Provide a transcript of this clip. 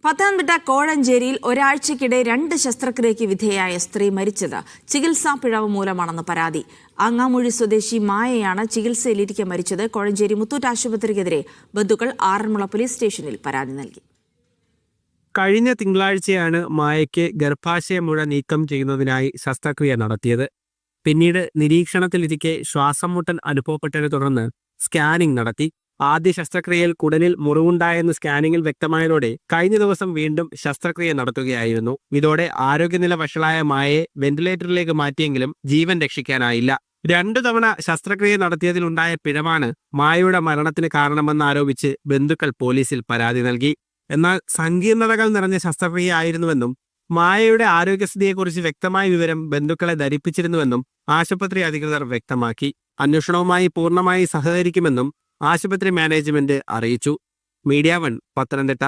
പത്തനംതിട്ട കോഴഞ്ചേരിയിൽ ഒരാഴ്ചക്കിടെ 2 ശസ്ത്രക്രിയയ്ക്ക് വിധേയായ സ്ത്രീ മരിച്ചത് ചികിത്സാ പിഴവ് മൂലമാണെന്ന് പരാതി. അങ്ങാമൂഴി സ്വദേശി മായയാണ് ചികിത്സയിലിരിക്കെ മരിച്ചത്. കോഴഞ്ചേരി മുത്തൂറ്റ് ആശുപത്രിക്കെതിരെ ബന്ധുക്കൾ ആറന്മുള പോലീസ് സ്റ്റേഷനിൽ പരാതി നൽകി. കഴിഞ്ഞ തിങ്കളാഴ്ചയാണ് മായയ്ക്ക് ഗർഭാശയ മുഴ നീക്കം ചെയ്യുന്നതിനായി ശസ്ത്രക്രിയ നടത്തിയത്. പിന്നീട് നിരീക്ഷണത്തിലിരിക്കെ ശ്വാസം മുട്ടൽ അനുഭവപ്പെട്ടതിനെ തുടർന്ന് സ്കാനിംഗ് നടത്തി. ആദ്യ ശസ്ത്രക്രിയയിൽ കുടലിൽ മുറിവുണ്ടായെന്ന് സ്കാനിങ്ങിൽ വ്യക്തമായതോടെ കഴിഞ്ഞ ദിവസം വീണ്ടും ശസ്ത്രക്രിയ നടത്തുകയായിരുന്നു. ഇതോടെ ആരോഗ്യനില വഷളായ മായയെ വെന്റിലേറ്ററിലേക്ക് മാറ്റിയെങ്കിലും ജീവൻ രക്ഷിക്കാനായില്ല. 2 തവണ ശസ്ത്രക്രിയ നടത്തിയതിലുണ്ടായ പിഴവാണ് മായയുടെ മരണത്തിന് കാരണമെന്നാരോപിച്ച് ബന്ധുക്കൾ പോലീസിൽ പരാതി നൽകി. എന്നാൽ സങ്കീർണതകൾ നിറഞ്ഞ ശസ്ത്രക്രിയ ആയിരുന്നുവെന്നും മായയുടെ ആരോഗ്യസ്ഥിതിയെക്കുറിച്ച് വ്യക്തമായ വിവരം ബന്ധുക്കളെ ധരിപ്പിച്ചിരുന്നുവെന്നും ആശുപത്രി അധികൃതർ വ്യക്തമാക്കി. അന്വേഷണവുമായി പൂർണ്ണമായി സഹകരിക്കുമെന്നും ആശുപത്രി മാനേജ്മെന്റ് അറിയിച്ചു. മീഡിയ 1 പത്തനംതിട്ട.